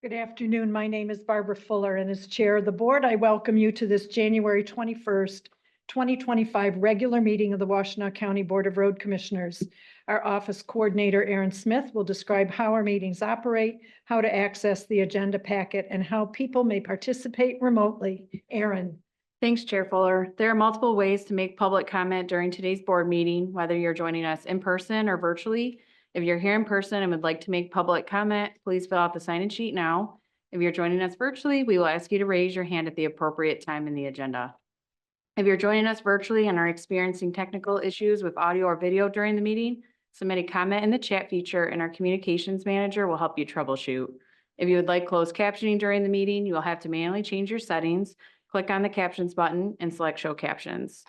Good afternoon. My name is Barbara Fuller, and as Chair of the Board, I welcome you to this January 21st, 2025 regular meeting of the Washtenaw County Board of Road Commissioners. Our Office Coordinator, Aaron Smith, will describe how our meetings operate, how to access the agenda packet, and how people may participate remotely. Aaron. Thanks, Chair Fuller. There are multiple ways to make public comment during today's board meeting, whether you're joining us in person or virtually. If you're here in person and would like to make public comment, please fill out the sign-in sheet now. If you're joining us virtually, we will ask you to raise your hand at the appropriate time in the agenda. If you're joining us virtually and are experiencing technical issues with audio or video during the meeting, submit a comment in the chat feature and our communications manager will help you troubleshoot. If you would like closed captioning during the meeting, you will have to manually change your settings. Click on the captions button and select show captions.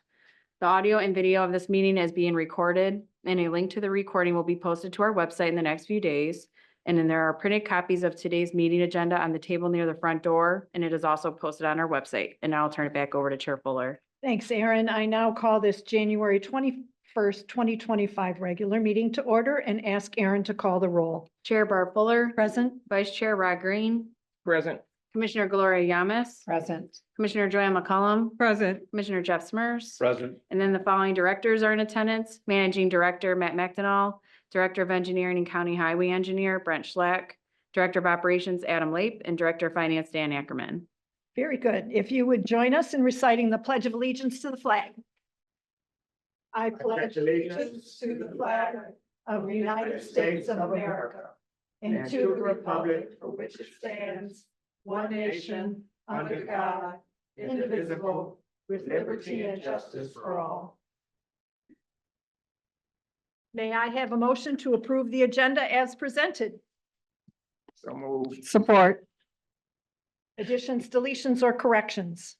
The audio and video of this meeting is being recorded, and a link to the recording will be posted to our website in the next few days. And then there are printed copies of today's meeting agenda on the table near the front door, and it is also posted on our website. And now I'll turn it back over to Chair Fuller. Thanks, Aaron. I now call this January 21st, 2025 regular meeting to order and ask Aaron to call the roll. Chair Barb Fuller. Present. Vice Chair Rod Green. Present. Commissioner Gloria Yamas. Present. Commissioner Joanne McCollum. Present. Commissioner Jeff Smurs. Present. And then the following directors are in attendance: Managing Director Matt Washtenaw, Director of Engineering and County Highway Engineer Brent Schlack, Director of Operations Adam Lape, and Director of Finance Dan Ackerman. Very good. If you would join us in reciting the Pledge of Allegiance to the flag. I pledge allegiance to the flag of the United States of America and to the republic for which it stands, one nation, under God, indivisible, with liberty and justice for all. May I have a motion to approve the agenda as presented? So moved. Support. Additions, deletions, or corrections?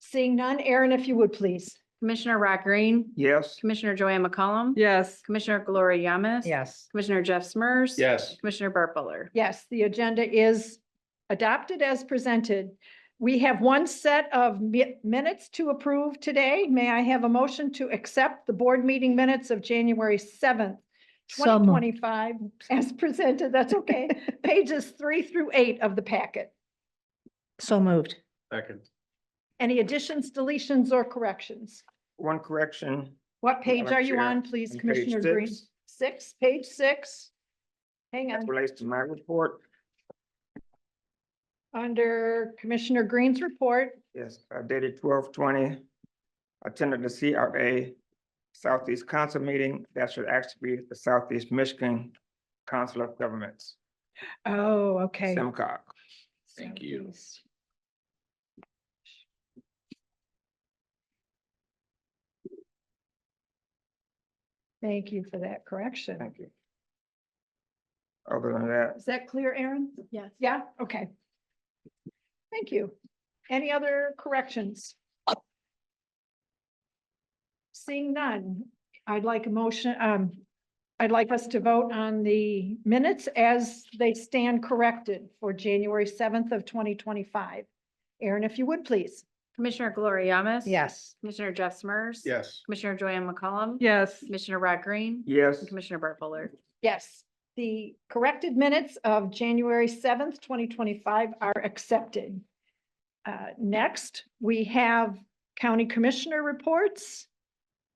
Seeing none, Aaron, if you would please. Commissioner Rod Green. Yes. Commissioner Joanne McCollum. Yes. Commissioner Gloria Yamas. Yes. Commissioner Jeff Smurs. Yes. Commissioner Barb Fuller. Yes, the agenda is adopted as presented. We have one set of minutes to approve today. May I have a motion to accept the board meeting minutes of January 7th, 2025 as presented? That's okay. Pages 3 through 8 of the packet. So moved. Second. Any additions, deletions, or corrections? One correction. What page Madam are you Chair, on, please, on page Commissioner Green? 6. Page 6. Hang That on. relates to my report. Under Commissioner Green's report, Yes, dated 12/20. Attended the CRA Southeast Council meeting. That should actually be the Southeast Michigan Council of Governments, oh, okay. SEMCOG. Thank you. Thank you for that correction. Thank you. Other than that, Is that clear, Aaron? Yes. Yeah, okay. Thank you. Any other corrections? Seeing none, I'd like a motion, I'd like us to vote on the minutes as they stand corrected for January 7th of 2025. Aaron, if you would, please. Commissioner Gloria Yamas. Yes. Commissioner Jeff Smurs. yes. Commissioner Joanne McCollum. Yes. Commissioner Rod Green. Yes. And Commissioner Barb Fuller. Yes, the corrected minutes of January 7th, 2025 are accepted. Next, we have county commissioner reports.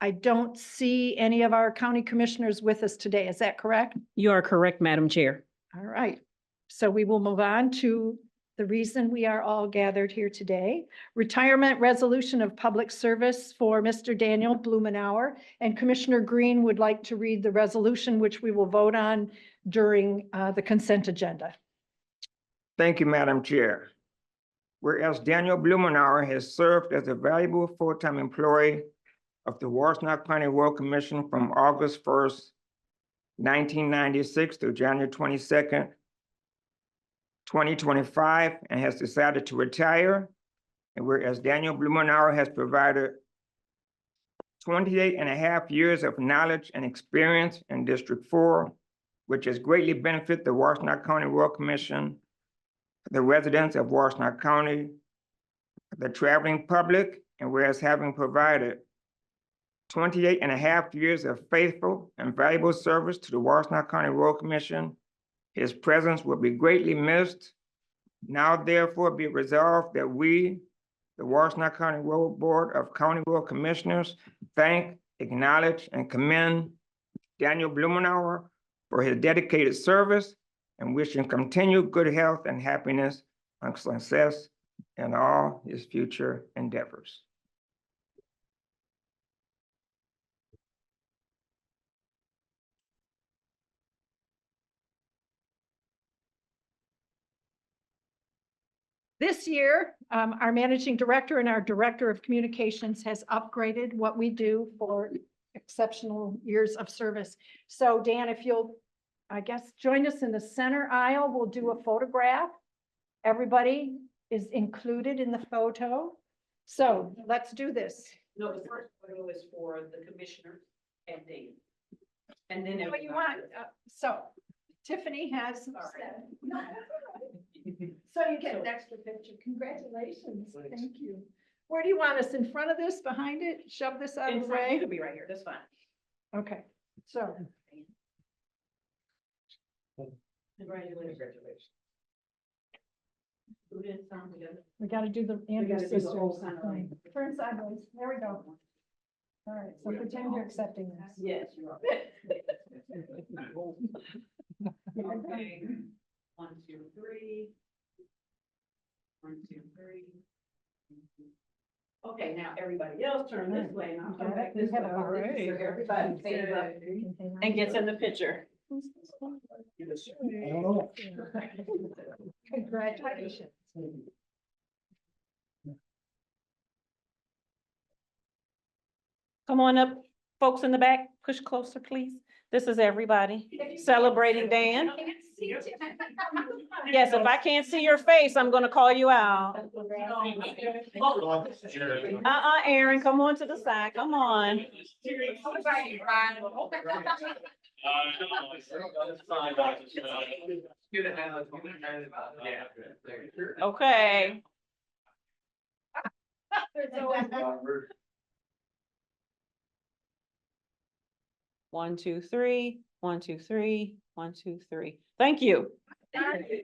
I don't see any of our county commissioners with us today. Is that correct? You are correct, Madam Chair. All right. So we will move on to the reason we are all gathered here today. Retirement resolution of public service for Mr. Daniel Blumenauer. And Commissioner Green would like to read the resolution, which we will vote on during the consent agenda. Thank you, Madam Chair. Whereas Daniel Blumenauer has served as a valuable full-time employee of the Washtenaw County Road Commission from August 1st, 1996 to January 22nd, 2025, and has decided to retire. And whereas Daniel Blumenauer has provided 28 and a half years of knowledge and experience in District 4, which has greatly benefited the Washtenaw County Road Commission, the residents of Washtenaw County, the traveling public, and whereas having provided 28 and a half years of faithful and valuable service to the Washtenaw County Road Commission, His presence will be greatly missed. Now therefore be resolved that we, the Washtenaw County Road Board of County Road Commissioners, thank, acknowledge, and commend Daniel Blumenauer for his dedicated service and wish him continued good health and happiness and success in all his future endeavors. This year, our managing director and our director of communications has upgraded what we do for exceptional years of service. So Dan, if you'll, I guess, join us in the center aisle, we'll do a photograph. Everybody is included in the photo. So let's do this. No, the first photo is for the commissioner and Dave. And then. What you want, so Tiffany has. So you get an extra picture. Congratulations. Thank you. Where do you want us? In front of this, behind it? Shove this out of In the front, you way? could be right here, that's fine. Okay, so. Congratulations. Who did some together? We gotta do the gotta Andrews do the sisters. whole sign line. Turn sideways. There we go. All right, so pretend you're accepting this. Yes, you are. Okay. 1, 2, 3. 1, 2, 3. Okay, now everybody else turn this way and I'll come back this way. All right. So everybody stands up and gets in the picture. Congratulations. Come on up, folks in the back, push closer, please. This is everybody celebrating Dan. Yes, if I can't see your face, I'm gonna call you out. Aaron, come on to the side, come on. Okay. One, two, three, 1, 2, 3, 1, 2, 3. Thank you. Okay.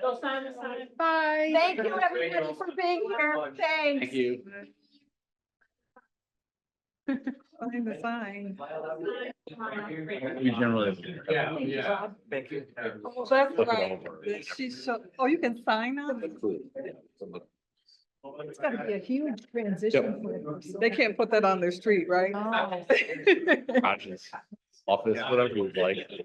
Go sign the sign. Bye. Thank you, everybody, for being here. Thanks. Thank you. Sign the sign. We generally. Thank you, Bob. Thank you. Oh, that's right. She's so, oh, you can sign up? It's gonna be a huge transition for them. They can't put that on their street, right? Oh. Garages, office, whatever you would like. I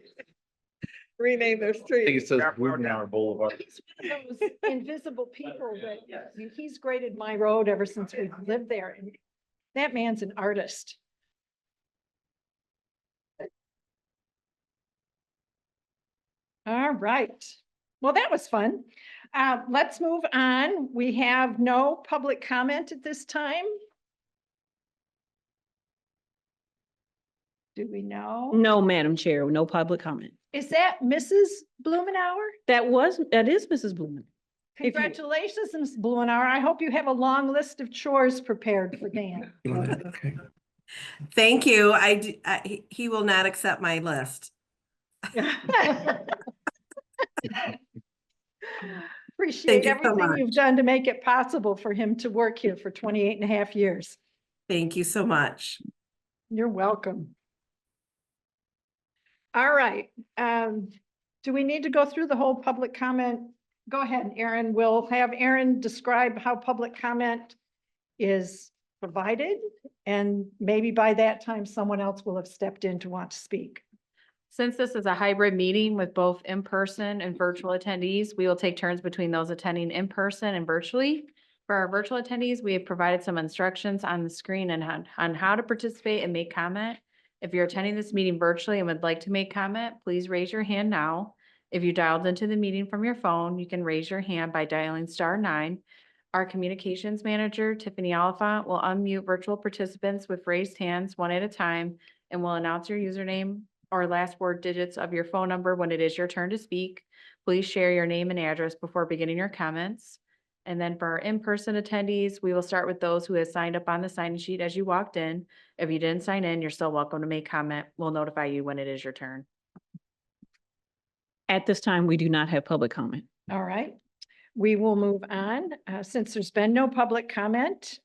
Rename their think street. it says Washtenaw Boulevard. Those invisible people that, I mean, he's graded my road ever since we've lived there, and that man's an artist. All right, well, that was fun. Let's move on. We have no public comment at this time. Do we know? No, Madam Chair, no public comment. Is that Mrs. Blumenauer? That is Mrs. Blumen. If you- Congratulations, Ms. Blumenauer. I hope you have a long list of chores prepared for Dan. Thank you. He will not accept my list. Appreciate Thank you so everything you've much. done to make it possible for him to work here for 28 and a half years. Thank you so much. You're welcome. All right. Do we need to go through the whole public comment? Go ahead, Aaron. We'll have Aaron describe how public comment is provided. And maybe by that time, someone else will have stepped in to want to speak. Since this is a hybrid meeting with both in-person and virtual attendees, we will take turns between those attending in person and virtually. For our virtual attendees, we have provided some instructions on the screen and on how to participate and make comment. If you're attending this meeting virtually and would like to make comment, please raise your hand now. If you dialed into the meeting from your phone, you can raise your hand by dialing *9. Our communications manager, Tiffany Oliphant, will unmute virtual participants with raised hands one at a time and will announce your username or last four digits of your phone number when it is your turn to speak. Please share your name and address before beginning your comments. And then for our in-person attendees, we will start with those who have signed up on the sign-in sheet as you walked in. If you didn't sign in, you're still welcome to make comment. We'll notify you when it is your turn. At this time, we do not have public comment. All right, we will move on. Since there's been no public comment,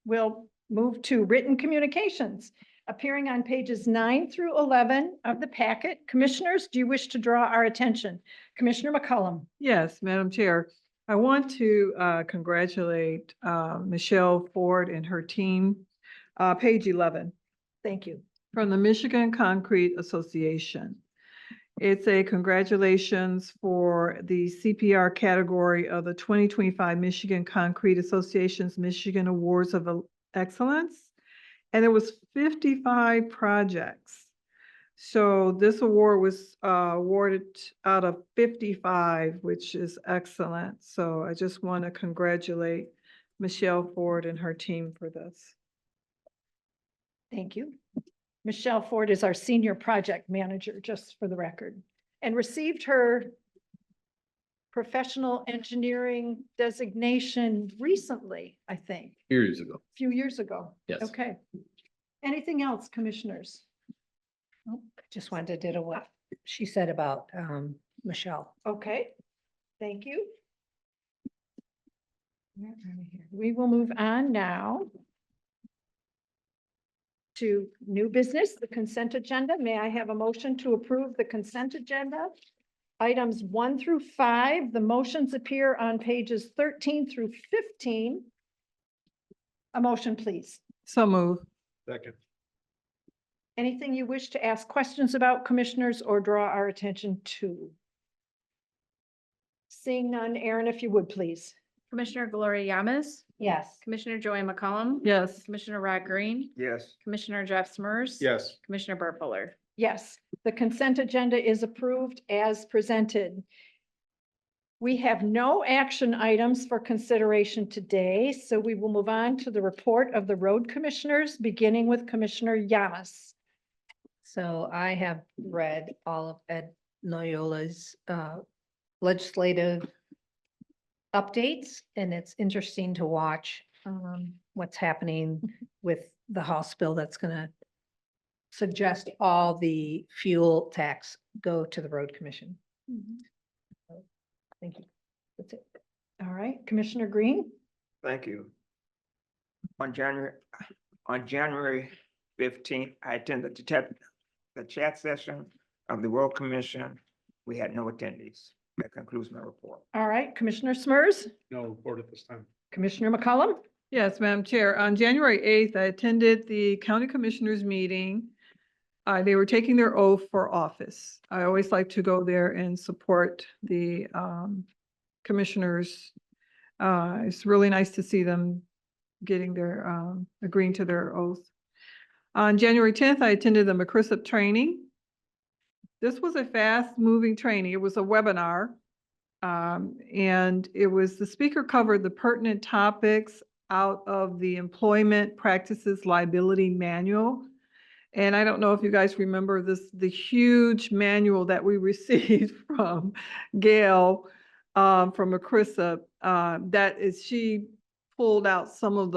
we'll move to written communications. Appearing on pages 9 through 11 of the packet. Commissioners, do you wish to draw our attention? Commissioner McCollum. Yes, Madam Chair. I want to congratulate Michelle Ford and her team. Page 11, Thank you. from the Michigan Concrete Association. It's a congratulations for the CPR category of the 2025 Michigan Concrete Association's Michigan Awards of Excellence. And it was 55 projects. So this award was awarded out of 55, which is excellent. So I just want to congratulate Michelle Ford and her team for this. Thank you. Michelle Ford is our senior project manager, just for the record, and received her professional engineering designation recently, I think, Years ago. a few years ago. Yes. Okay. Anything else, commissioners? Just wanted to do what she said about Michelle. Okay, thank you. Where are we here? We will move on now to new business, the consent agenda. May I have a motion to approve the consent agenda? Items 1 through 5, the motions appear on pages 13 through 15. A motion, please. So move. Second. Anything you wish to ask questions about, commissioners, or draw our attention to? Seeing none, Aaron, if you would, please. Commissioner Gloria Yamas, Yes. Commissioner Joanne McCollum. Yes. Commissioner Rod Green, Yes. Commissioner Jeff Smurs. Yes. Commissioner Burt Fuller. Yes, the consent agenda is approved as presented. We have no action items for consideration today, so we will move on to the report of the road commissioners, beginning with Commissioner Yamas. So I have read all of Ed Noyola's legislative updates, and it's interesting to watch what's happening with the House bill that's going to suggest all the fuel tax go to the road commission. Thank you. That's it. All right, Commissioner Green? Thank you. On January 15th, I attended the chat session of the Road Commission. We had no attendees. That concludes my report. All right, Commissioner Smurs? No report at this time. Commissioner McCollum? Yes, Madam Chair. On January 8th, I attended the county commissioners meeting. They were taking their oath for office. I always like to go there and support the commissioners. It's really nice to see them getting their, agreeing to their oath. On January 10th, I attended the McChrysop training. This was a fast-moving training. It was a webinar. And it was, the speaker covered the pertinent topics out of the Employment Practices Liability Manual. And I don't know if you guys remember this, the huge manual that we received from Gail from McChrysop. That is, she pulled out some of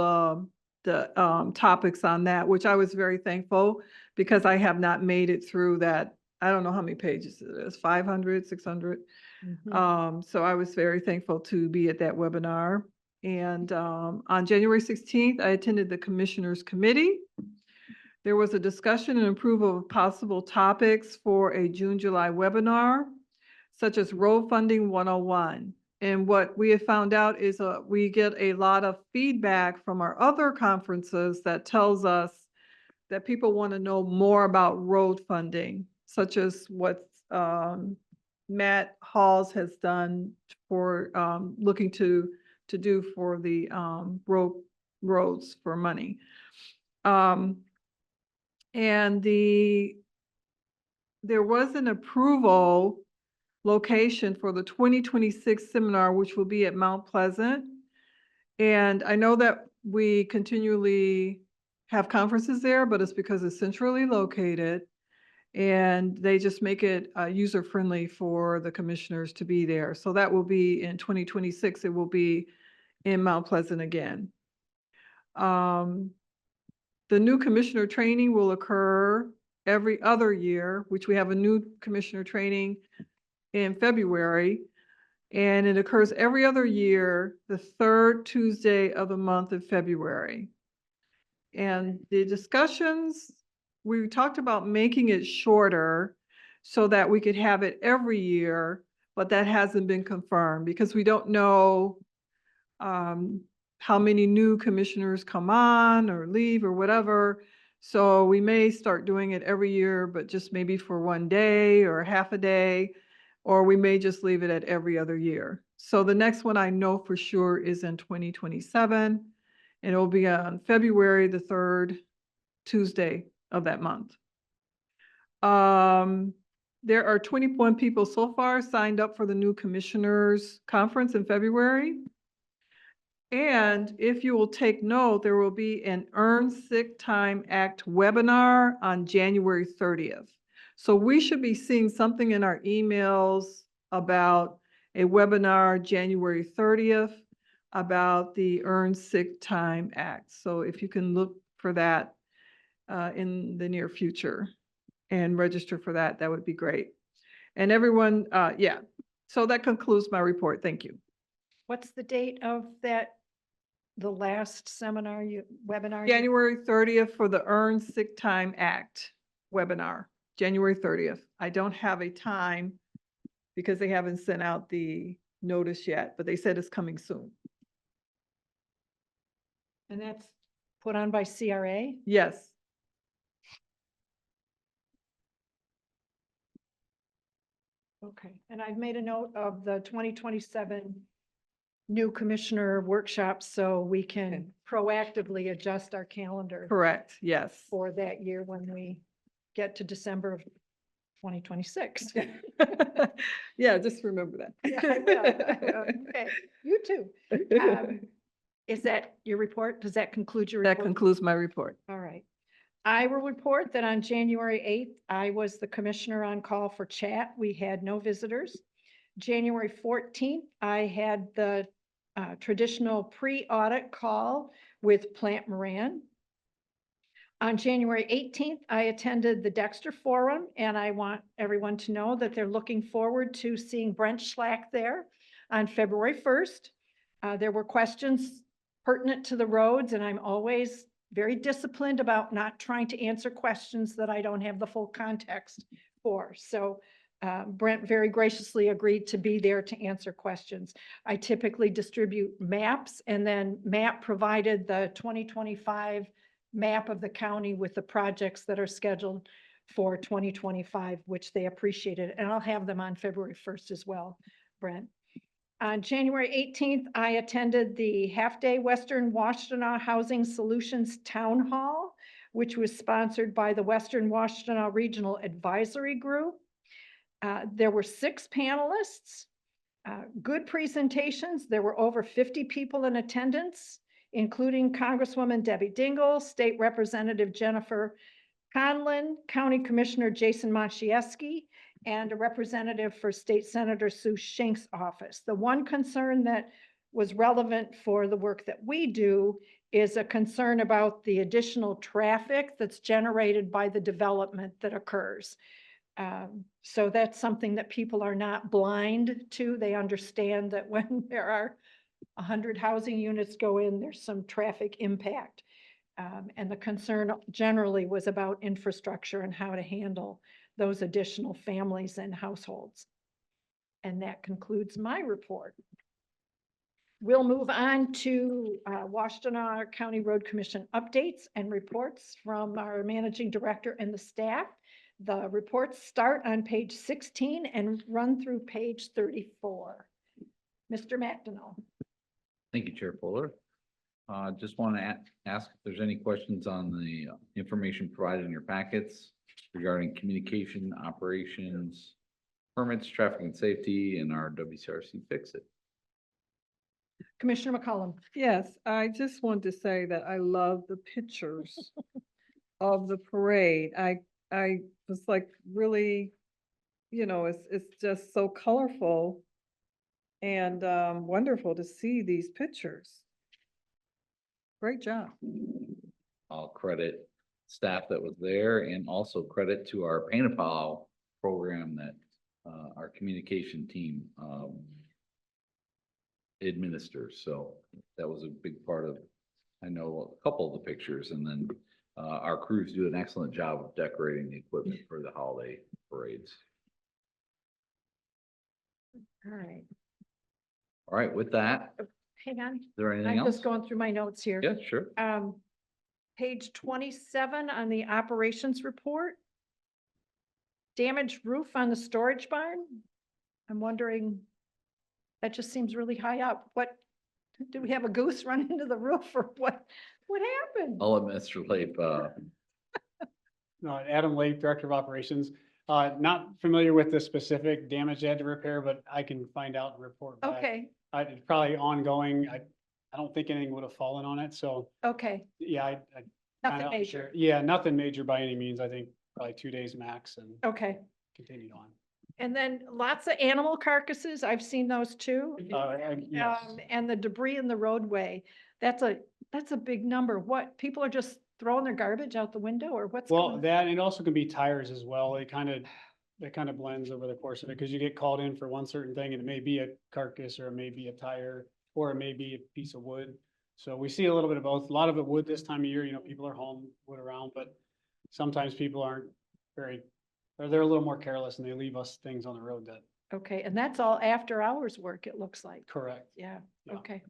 the topics on that, which I was very thankful because I have not made it through that. I don't know how many pages it is, 500, 600. So I was very thankful to be at that webinar. And on January 16th, I attended the Commissioners Committee. There was a discussion and approval of possible topics for a June-July webinar, such as Road Funding 101. And what we have found out is we get a lot of feedback from our other conferences that tells us that people want to know more about road funding, such as what Matt Halls has done for looking to do for the roads for money. And there was an approval location for the 2026 seminar, which will be at Mount Pleasant. And I know that we continually have conferences there, but it's because it's centrally located. And they just make it user-friendly for the commissioners to be there. So that will be in 2026, it will be in Mount Pleasant again. The new commissioner training will occur every other year, which we have a new commissioner training in February. And it occurs every other year, the third Tuesday of the month of February. And the discussions, we talked about making it shorter so that we could have it every year, but that hasn't been confirmed because we don't know how many new commissioners come on or leave or whatever. So we may start doing it every year, but just maybe for one day or half a day, or we may just leave it at every other year. So the next one I know for sure is in 2027, and it will be on February the 3rd Tuesday of that month. There are 21 people so far signed up for the new commissioners conference in February. And if you will take note, there will be an Earn Sick Time Act webinar on January 30th. So we should be seeing something in our emails about a webinar January 30th about the Earn Sick Time Act. So if you can look for that in the near future and register for that, that would be great. And everyone, yeah. So that concludes my report. Thank you. What's the date of that, the last seminar, webinar? January 30th for the Earn Sick Time Act webinar, January 30th. I don't have a time because they haven't sent out the notice yet, but they said it's coming soon. And that's put on by CRA? Yes. Okay, and I've made a note of the 2027 new commissioner workshops so we can proactively adjust our calendar Correct, yes. for that year when we get to December of 2026. Yeah, just remember that. Yeah, I will. Okay, you too. Is that your report? Does that conclude your report? That concludes my report. All right. I will report that on January 8th, I was the commissioner on call for chat. We had no visitors. January 14th, I had the traditional pre-audit call with Plant Moran. On January 18th, I attended the Dexter Forum, and I want everyone to know that they're looking forward to seeing Brent Schlack there on February 1st. There were questions pertinent to the roads, and I'm always very disciplined about not trying to answer questions that I don't have the full context for. So Brent very graciously agreed to be there to answer questions. I typically distribute maps, and then MAP provided the 2025 map of the county with the projects that are scheduled for 2025, which they appreciated. And I'll have them on February 1st as well, Brent. On January 18th, I attended the half-day Western Washtenaw Housing Solutions Town Hall, which was sponsored by the Western Washtenaw Regional Advisory Group. There were 6 panelists, good presentations. There were over 50 people in attendance, including Congresswoman Debbie Dingell, State Representative Jennifer Conlin, County Commissioner Jason Maciejewski, and a representative for State Senator Sue Schenk's office. The one concern that was relevant for the work that we do is a concern about the additional traffic that's generated by the development that occurs. So that's something that people are not blind to. They understand that when there are 100 housing units go in, there's some traffic impact. And the concern generally was about infrastructure and how to handle those additional families and households. And that concludes my report. We'll move on to Washtenaw County Road Commission updates and reports from our managing director and the staff. The reports start on page 16 and run through page 34. Mr. McDonnell. Thank you, Chair Fuller. Just want to ask if there's any questions on the information provided in your packets regarding communication, operations, permits, traffic and safety, and our WCRC Fix It. Commissioner McCollum. Yes, I just wanted to say that I love the pictures of the parade. I was like really, it's just so colorful and wonderful to see these pictures. Great job. I'll credit staff that was there and also credit to our Paint a Pal program that our communication team administers. So that was a big part of, I know a couple of the pictures, and then our crews do an excellent job of decorating the equipment for the holiday parades. All right, All right, with that, is hang on. there anything I'm else? just going through my notes here. Yeah, sure. Page 27 on the operations report. Damaged roof on the storage barn. I'm wondering, that just seems really high up. What, do we have a goose run into the roof or what? What happened? I'll let Mr. Leif, Adam Lake, Director of Operations. Not familiar with the specific damage they had to repair, but I can find out and report back. Okay, It's probably ongoing. I don't think anything would have fallen on it, so, okay, yeah, I nothing kinda major. unsure. Yeah, nothing major by any means. I think probably 2 days max and Okay, continued on. and then lots of animal carcasses. I've seen those too. Yes. And the debris in the roadway. That's a big number. What, people are just throwing their garbage out the window or what's Well, going? that, and it also can be tires as well. It kind of blends over the course of it, because you get called in for one certain thing and it may be a carcass or it may be a tire or it may be a piece of wood. So we see a little bit of both. A lot of it wood this time of year, people are home, wood around, but sometimes people aren't very, or they're a little more careless and they leave us things on the road that, Okay, and that's all after hours work, it looks like. correct. Yeah, Yeah. okay.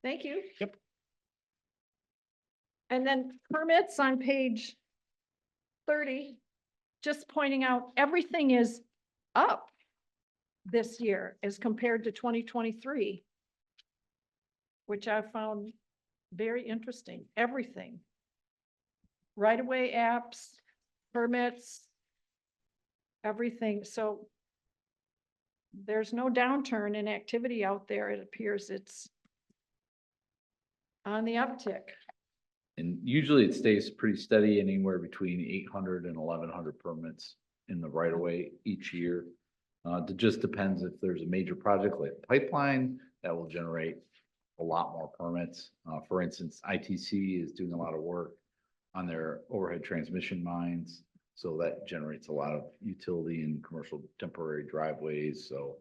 Thank you. Yep. And then permits on page 30, just pointing out, everything is up this year as compared to 2023, which I found very interesting, everything. Right-of-way apps, permits, everything. So there's no downturn in activity out there. It appears it's on the uptick. and usually it stays pretty steady, anywhere between 800 and 1,100 permits in the right of way each year. It just depends if there's a major project like pipeline that will generate a lot more permits. For instance, ITC is doing a lot of work on their overhead transmission lines. So that generates a lot of utility and commercial temporary driveways. So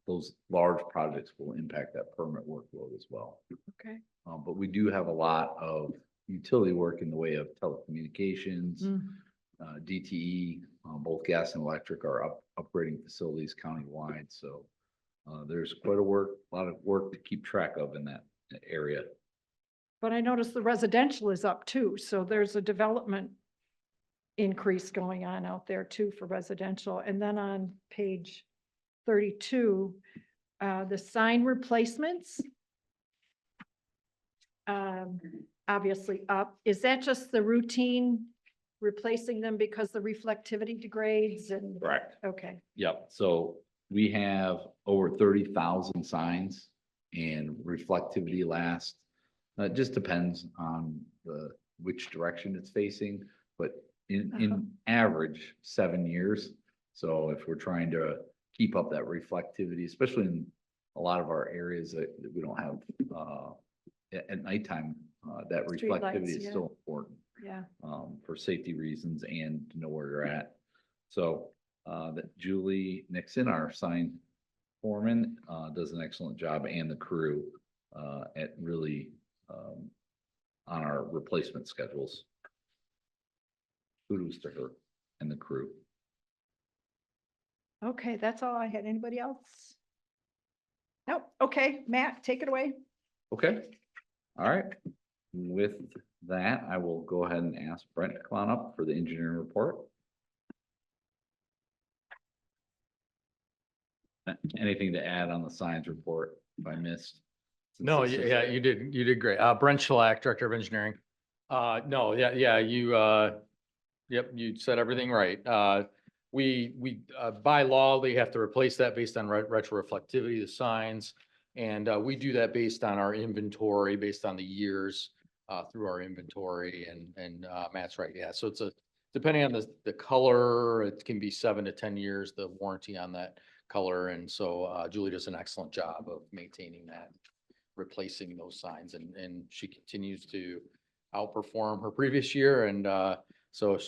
those large projects will impact that permit workload as well. Okay. But we do have a lot of utility work in the way of telecommunications, DTE, both gas and electric are upgrading facilities countywide. So there's quite a lot of work to keep track of in that area. But I noticed the residential is up too, so there's a development increase going on out there too for residential. And then on page 32, the sign replacements, obviously up. Is that just the routine replacing them because the reflectivity degrades and? Correct. Okay, Yep, so we have over 30,000 signs, and reflectivity lasts. It just depends on which direction it's facing, but in average, 7 years. So if we're trying to keep up that reflectivity, especially in a lot of our areas that we don't have at nighttime, that Street lights, reflectivity is yeah. still important. yeah. For safety reasons and to know where you're at. So that Julie Nixon, our sign foreman, does an excellent job, and the crew at really on our replacement schedules. Kudos to her and the crew. Okay, that's all I had. Anybody else? Nope. Okay, Matt, take it away. Okay, all right. With that, I will go ahead and ask Brent to come on up for the engineering report. Anything to add on the science report if I missed? No, yeah, you did great. Brent Schlack, Director of Engineering. No, yeah, you, yep, you said everything right. by law, they have to replace that based on retroreflectivity, the signs. And we do that based on our inventory, based on the years through our inventory and Matt's right, yeah. So depending on the color, it can be 7 to 10 years, the warranty on that color. And so Julie does an excellent job of maintaining that, replacing those signs, and she continues to outperform her previous year. And so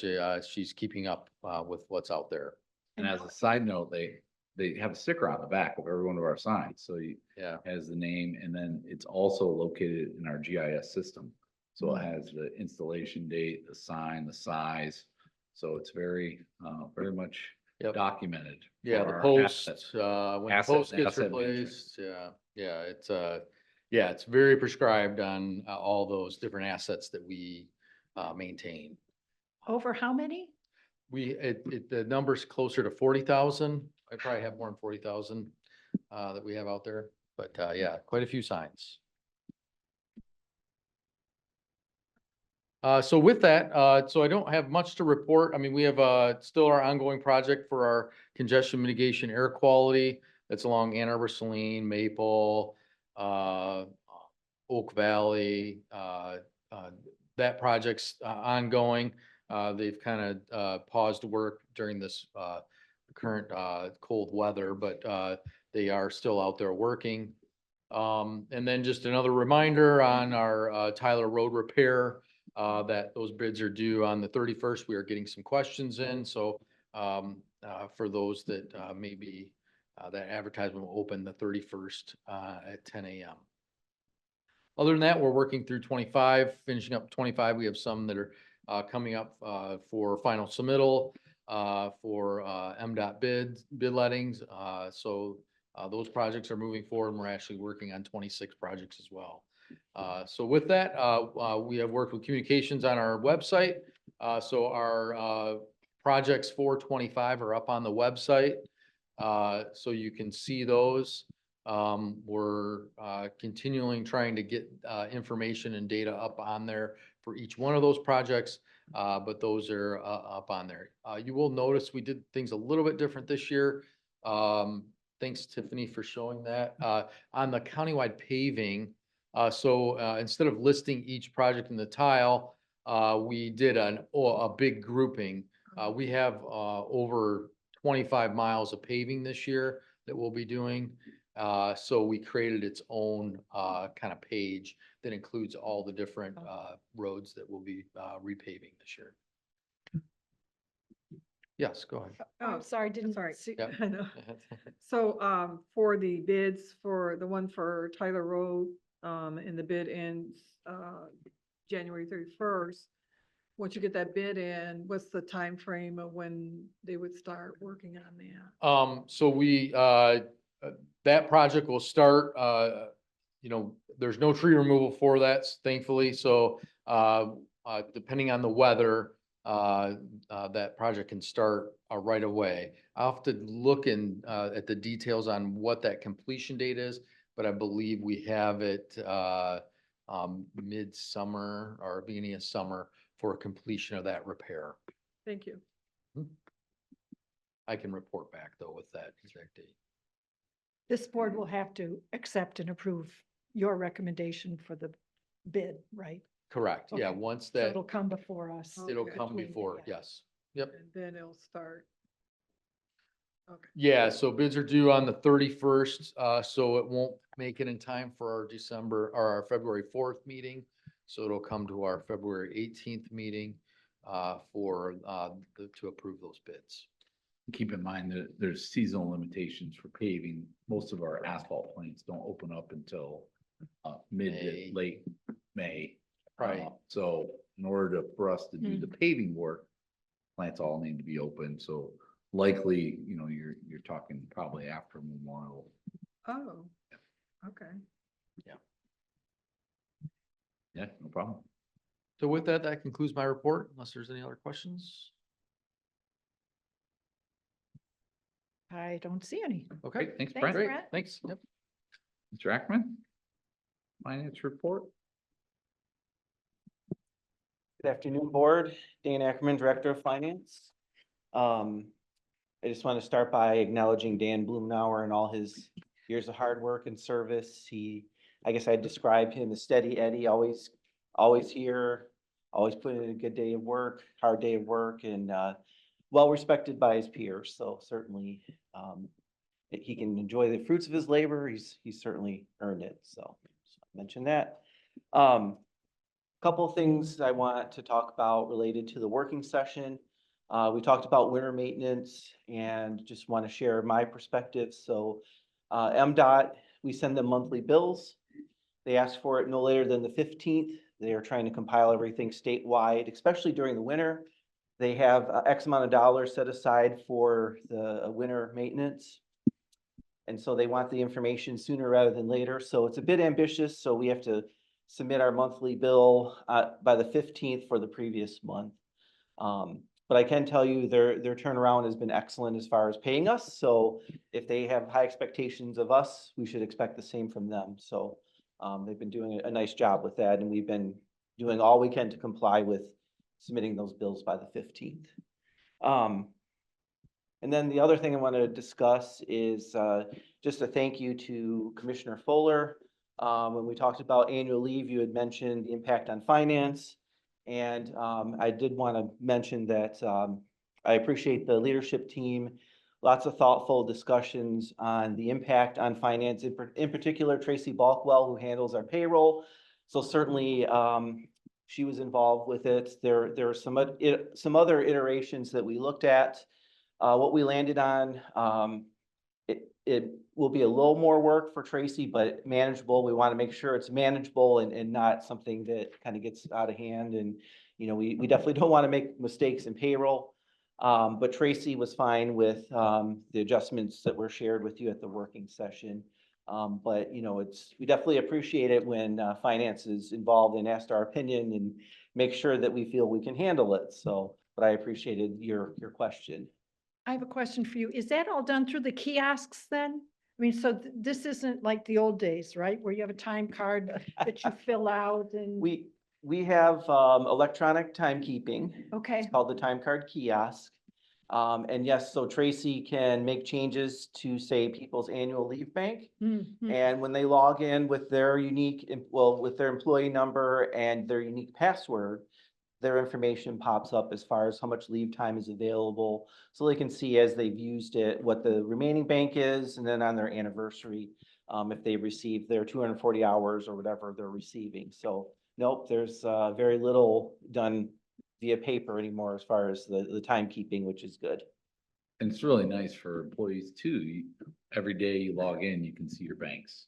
she's keeping up with what's out there. And as a side note, they have a sticker on the back of every one of our signs. So Yeah. has the name, and then it's also located in our GIS system. So it has the installation date, the sign, the size. So it's very, very much Yep. documented. Yeah, for the our post, asset- when the asset- post gets asset management. replaced, it's very prescribed on all those different assets that we maintain. Over how many? The number's closer to 40,000. I probably have more than 40,000 that we have out there, but yeah, quite a few signs. So with that, so I don't have much to report. I mean, we have still our ongoing project for our congestion mitigation air quality. That's along Ann Arbor, Saline, Maple, Oak Valley. That project's ongoing. They've kind of paused work during this current cold weather, but they are still out there working. And then just another reminder on our Tyler Road repair, that those bids are due on the 31st. We are getting some questions in. So for those that maybe that advertisement will open the 31st at 10 a.m. Other than that, we're working through 25, finishing up 25. We have some that are coming up for final submittal for MDOT bid lettings. So those projects are moving forward, and we're actually working on 26 projects as well. So with that, we have worked with communications on our website. So our projects for 25 are up on the website. So you can see those. We're continuing trying to get information and data up on there for each one of those projects, but those are up on there. You will notice we did things a little bit different this year. Thanks, Tiffany, for showing that. On the countywide paving, so instead of listing each project in the tile, we did a big grouping. We have over 25 miles of paving this year that we'll be doing. So we created its own kind of page that includes all the different roads that we'll be repaving this year. Yes, go ahead. I'm sorry, didn't. Sorry. see- Yep. I know. So, for the bids for the one for Tyler Road, and the bid ends, January 31st. Once you get that bid in, what's the time frame of when they would start working on that? So that project will start, there's no tree removal for that, thankfully. So, depending on the weather, that project can start right away. I'll have to look at the details on what that completion date is, but I believe we have it mid-summer or beginning of summer for completion of that repair. Thank you. I can report back though with that exact date. This board will have to accept and approve your recommendation for the bid, right? Correct. Yeah, Okay. once So that, it'll come before us. it'll Okay. come between- before, yeah. yes. Yep. And then it'll start. Okay. Yeah, so bids are due on the 31st, so it won't make it in time for our December or our February 4th meeting. So it'll come to our February 18th meeting to approve those bids. Keep in mind that there's seasonal limitations for paving. Most of our asphalt plants don't open up until mid May. to late May. Right. So in order for us to do the paving work, plants all need to be open. So likely, you're talking probably after Memorial. Oh, okay. Yeah, no problem. So with that, that concludes my report, unless there's any other questions. I don't see any. Okay, Great, thanks, Thanks, Brent. great, Brett. thanks. Yep. Mr. Ackerman? Finance report? Good afternoon, Board. Dan Ackerman, Director of Finance. I just want to start by acknowledging Dan Blumenauer and all his years of hard work and service. I guess I'd describe him as steady Eddie, always here, always putting in a good day of work, hard day of work, and well respected by his peers. So certainly he can enjoy the fruits of his labor. He's certainly earned it. So I mentioned that. Couple of things I want to talk about related to the working session. We talked about winter maintenance and just want to share my perspective. So MDOT, we send them monthly bills. They ask for it no later than the 15th. They are trying to compile everything statewide, especially during the winter. They have X amount of dollars set aside for the winter maintenance. And so they want the information sooner rather than later. So it's a bit ambitious. So we have to submit our monthly bill by the 15th for the previous month. But I can tell you their turnaround has been excellent as far as paying us. So if they have high expectations of us, we should expect the same from them. So they've been doing a nice job with that, and we've been doing all we can to comply with submitting those bills by the 15th. And then the other thing I want to discuss is just a thank you to Commissioner Fuller. When we talked about annual leave, you had mentioned the impact on finance. And I did want to mention that I appreciate the leadership team, lots of thoughtful discussions on the impact on finance, in particular, Tracy Balkwell, who handles our payroll. So certainly she was involved with it. There are some other iterations that we looked at. What we landed on, it will be a little more work for Tracy, but manageable. We want to make sure it's manageable and not something that kind of gets out of hand. And, you know, we definitely don't want to make mistakes in payroll. But Tracy was fine with the adjustments that were shared with you at the working session. But, you know, we definitely appreciate it when finance is involved and asked our opinion and make sure that we feel we can handle it. So, but I appreciated your question. I have a question for you. Is that all done through the kiosks then? I mean, so this isn't like the old days, right? Where you have a time card that you fill out and. We have electronic timekeeping. Okay. It's called the time card kiosk. And yes, so Tracy can make changes to, say, people's annual leave bank. Mhm. And when they log in with their with their employee number and their unique password, their information pops up as far as how much leave time is available. So they can see as they've used it, what the remaining bank is, and then on their anniversary, if they receive their 240 hours or whatever they're receiving. So nope, there's very little done via paper anymore as far as the timekeeping, which is good. And it's really nice for employees too. Every day you log in, you can see your banks.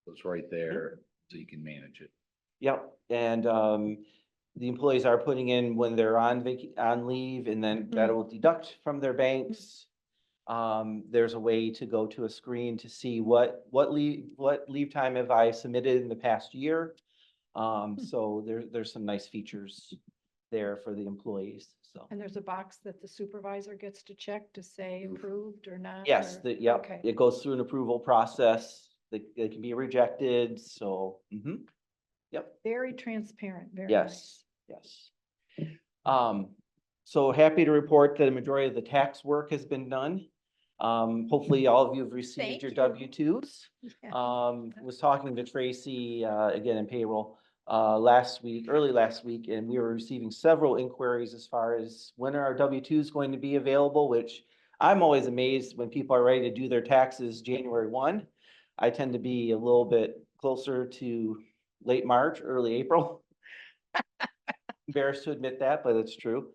So it's right there, so you can manage it. Yep, and the employees are putting in when they're on leave, and then that will deduct from their banks. There's a way to go to a screen to see what leave time have I submitted in the past year. So there's some nice features there for the employees. So And there's a box that the supervisor gets to check to say approved or not? yes, or- yep, Okay. it goes through an approval process. They can be rejected. So yep. Very transparent, very Yes, nice. yes. So happy to report that a majority of the tax work has been done. Hopefully all of you have received Thank your you. W-2s. Yeah. Was talking to Tracy, again in payroll, early last week, and we were receiving several inquiries as far as when are our W-2s going to be available, which I'm always amazed when people are ready to do their taxes January 1. I tend to be a little bit closer to late March, early April. Embarrassed to admit that, but it's true.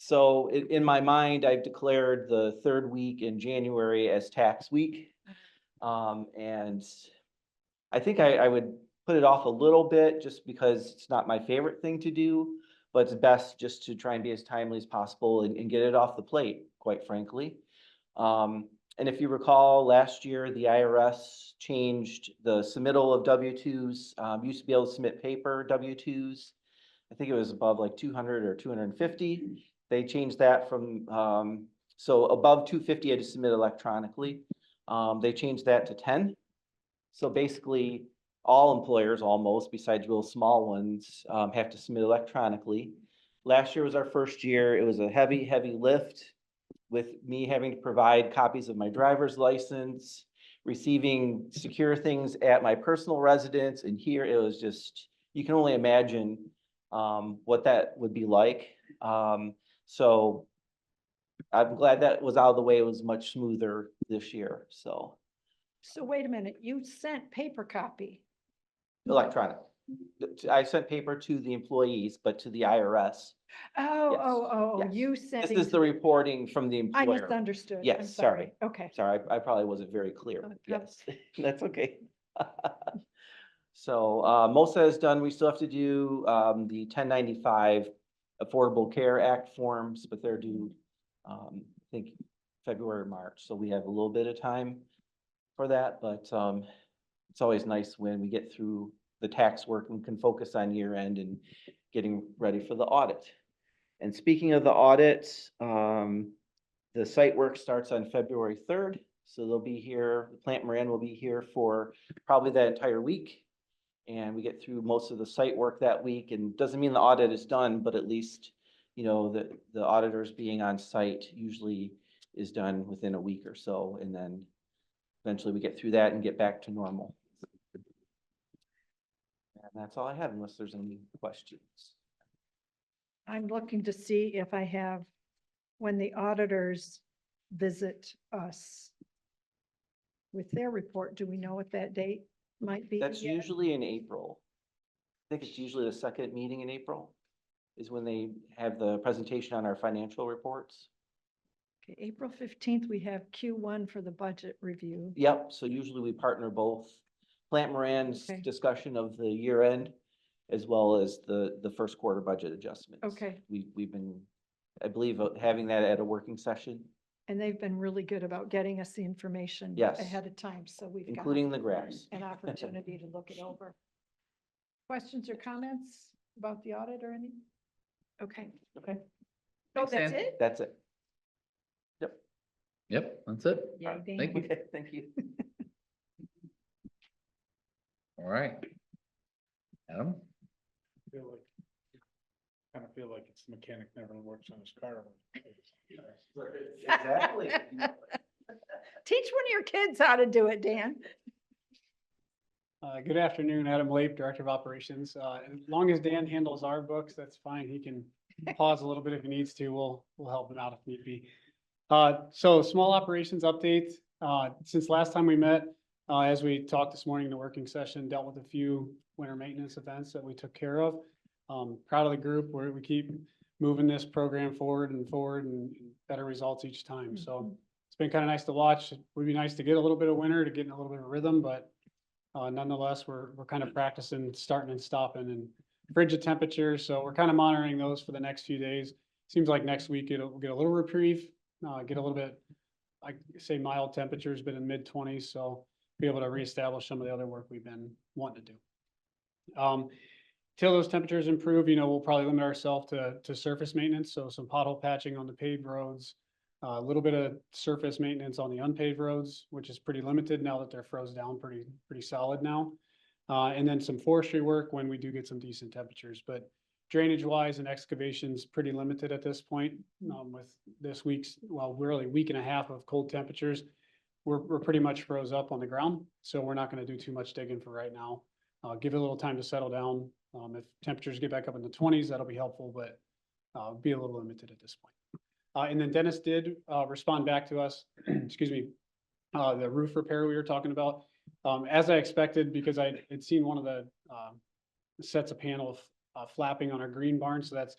So in my mind, I've declared the third week in January as tax week. And I think I would put it off a little bit just because it's not my favorite thing to do, but it's best just to try and be as timely as possible and get it off the plate, quite frankly. And if you recall, last year, the IRS changed the submittal of W-2s. Used to be able to submit paper W-2s. I think it was above like 200 or 250. They changed that from, so above 250, I had to submit electronically. They changed that to 10. So basically, all employers almost, besides real small ones, have to submit electronically. Last year was our first year. It was a heavy lift. with me having to provide copies of my driver's license, receiving secure things at my personal residence, and here it was just, you can only imagine what that would be like. So I'm glad that was out of the way. It was much smoother this year, so So wait a minute, you sent paper copy. electronic. I sent paper to the employees, but to the IRS. Oh, Yes, yes. you This sent. is the reporting from the I employer. misunderstood. I'm Yes, sorry. Okay. Sorry, I probably wasn't very clear. Okay. Yes, that's okay. So most of that is done. We still have to do the 1095 Affordable Care Act forms, but they're due, I think, February, March. So we have a little bit of time for that, but it's always nice when we get through the tax work and can focus on year end and getting ready for the audit. And speaking of the audit, the site work starts on February 3rd. So they'll be here, Plant Moran will be here for probably that entire week. And we get through most of the site work that week, and doesn't mean the audit is done, but at least, you know, the auditors being on site usually is done within a week or so. And then eventually we get through that and get back to normal. And that's all I have unless there's any questions. I'm looking to see if I have, when the auditors visit us with their report, do we know what that date might be? That's yet? usually in April. I think it's usually the second meeting in April is when they have the presentation on our financial reports. Okay, April 15th, we have Q1 for the budget review. Yep, so usually we partner both Plant Moran's Okay. discussion of the year end as well as the first quarter budget adjustments. Okay. We've been, I believe, having that at a working session, And they've been really good about getting us the information Yes. ahead of time, so we've got including the graphs. an opportunity to look it over. Questions or comments about the audit or anything? Okay. Okay, Oh, Thanks, that's Dan. it? that's it. Yep, that's it. Yay, Dan. Thank you. Okay, thank you. All right. Adam? Kind of feel like it's the mechanic never works on his car. Exactly. Teach one of your kids how to do it, Dan. Good afternoon, Adam Lape, Director of Operations. As long as Dan handles our books, that's fine. He can pause a little bit if he needs to. We'll help him out if need be. So small operations update. Since last time we met, as we talked this morning in the working session, dealt with a few winter maintenance events that we took care of. Proud of the group where we keep moving this program forward and better results each time. So it's been kind of nice to watch. It would be nice to get a little bit of winter to get in a little bit of rhythm, but nonetheless, we're kind of practicing starting and stopping and frigid temperatures. So we're kind of monitoring those for the next few days. Seems like next week it'll get a little reprieve, get a little bit, I say mild temperatures, but in mid-20s. So be able to reestablish some of the other work we've been wanting to do. Till those temperatures improve, we'll probably limit ourselves to surface maintenance. So some pothole patching on the paved roads, a little bit of surface maintenance on the unpaved roads, which is pretty limited now that they're froze down pretty solid now. And then some forestry work when we do get some decent temperatures, but drainage wise and excavations pretty limited at this point. With this week's, well, really week and a half of cold temperatures, we're pretty much froze up on the ground. So we're not going to do too much digging for right now. Give it a little time to settle down. If temperatures get back up in the 20s, that'll be helpful, but be a little limited at this point. And then Dennis did respond back to us, excuse me, the roof repair we were talking about. As I expected, because I had seen one of the sets of panels flapping on our green barn. So that's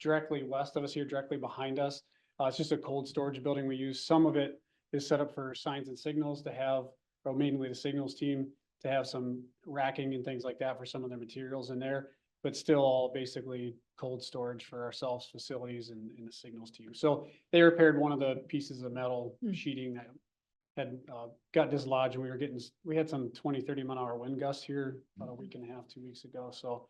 directly west of us here, directly behind us. It's just a cold storage building we use. Some of it is set up for signs and signals to have, or mainly the signals team, to have some racking and things like that for some of their materials in there, but still all basically cold storage for ourselves, facilities and the signals team. So they repaired one of the pieces of metal sheeting that had got dislodged, and we had some 20-30 mile-an-hour wind gusts here about a week and a half, 2 weeks ago. So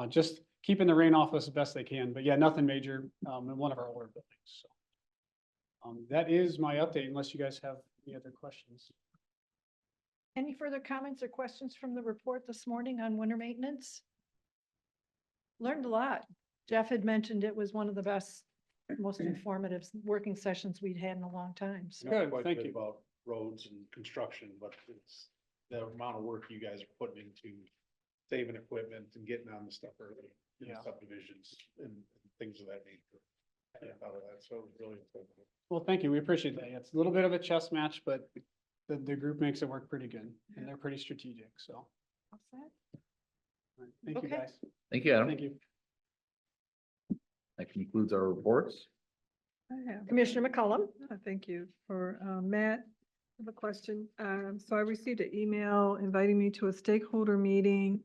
just keeping the rain off us as best they can, but yeah, nothing major in one of our older buildings. So that is my update, unless you guys have any other questions. Any further comments or questions from the report this morning on winter maintenance? Learned a lot. Jeff had mentioned it was one of the best most informative working sessions we'd had in a long time. So Good, thank you. About roads and construction, but it's the amount of work you guys are putting into saving equipment and getting on the stuff early in the Yeah. subdivisions and things of that nature. Out of that, so it was really important. Well, thank you. We appreciate that. It's a little bit of a chess match, but the group makes it work pretty good and they're pretty strategic, so. All set? All right, thank you, Okay. guys. Thank you, Adam. Thank you. That concludes our reports. I have- Commissioner McCollum? Thank you. For Matt, I have a question. So I received an email inviting me to a stakeholder meeting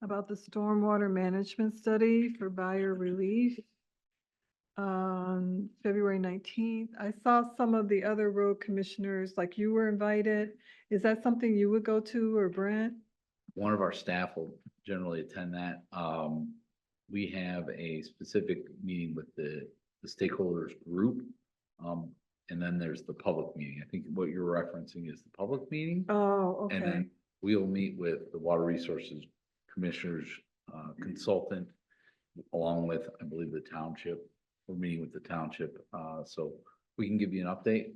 about the stormwater management study for buyer relief on February 19th. I saw some of the other road commissioners, like you were invited. Is that something you would go to, or Brent? One of our staff will generally attend that. We have a specific meeting with the stakeholders group. And then there's the public meeting. I think what you're referencing is the public meeting. Oh, And okay. then we'll meet with the Water Resources Commissioners consultant, along with, I believe, the township. We're meeting with the township, so we can give you an update.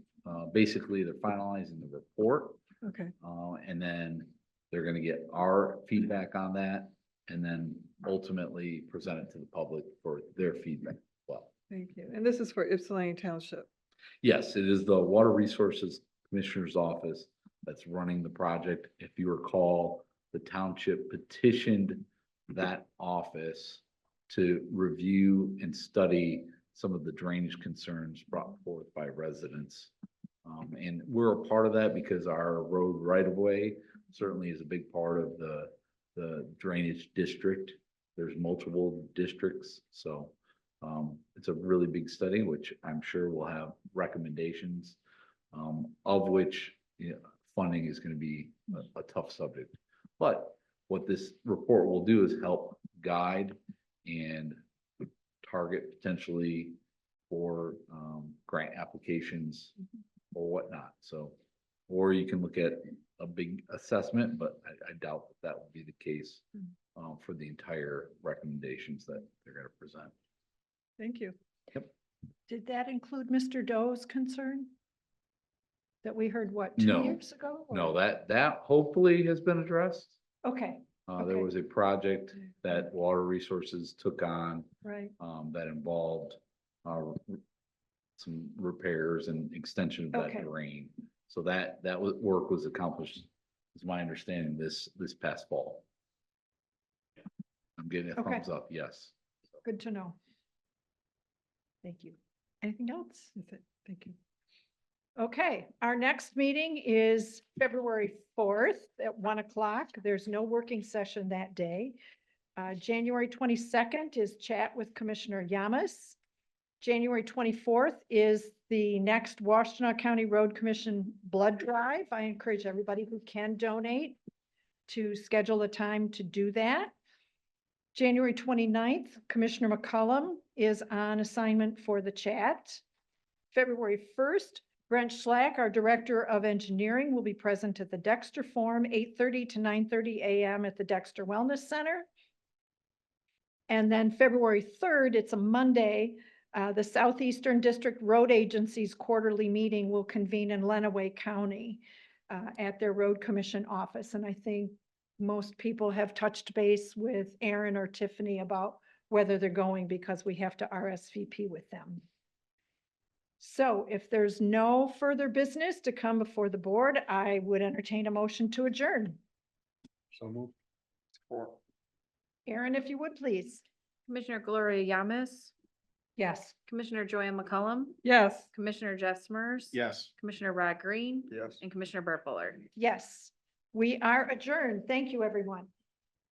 Basically, they're finalizing the report, Okay, and then they're gonna get our feedback on that, and then ultimately present it to the public for their feedback as well. thank you. And this is for Ypsilanti Township. Yes, it is the Water Resources Commissioner's Office that's running the project. If you recall, the township petitioned that office to review and study some of the drainage concerns brought forth by residents. And we're a part of that because our road right-of-way certainly is a big part of the drainage district. There's multiple districts, so it's a really big study, which I'm sure will have recommendations, of which, you know, funding is going to be a tough subject. But what this report will do is help guide and target potentially for grant applications or whatnot. So, or you can look at a big assessment, but I doubt that would be the case for the entire recommendations that they're going to present. Thank you. Did that include Mr. Doe's concern? That we heard, what, No. 2 years ago? or- No, that hopefully has been addressed. Okay, There Okay. was a project that Water Resources took on right. that involved some repairs and extension of that Okay. drain. So that work was accomplished, is my understanding, this past fall. I'm getting a Okay. thumbs up, yes. Good to know. Thank you. Anything else? That's it. Thank you. Okay, our next meeting is February 4th at 1 o'clock. There's no working session that day. January 22nd is chat with Commissioner Yamas. January 24th is the next Washtenaw County Road Commission blood drive. I encourage everybody who can donate to schedule a time to do that. January 29th, Commissioner McCollum is on assignment for the chat. February 1st, Brent Schlack, our Director of Engineering, will be present at the Dexter Forum, 8:30 to 9:30 a.m. at the Dexter Wellness Center. And then February 3rd, it's a Monday, the Southeastern District Road Agency's quarterly meeting will convene in Lenawee County at their Road Commission office. And I think most people have touched base with Aaron or Tiffany about whether they're going, because we have to RSVP with them. So if there's no further business to come before the board, I would entertain a motion to adjourn. So move. Support. Aaron, if you would, please. Commissioner Gloria Yamas, Yes. Commissioner Joanne McCullum, Yes. Commissioner Jeff Smurs. Yes. Commissioner Rod Green Yes. and Commissioner Burt Bullard. Yes, we are adjourned. Thank you, everyone.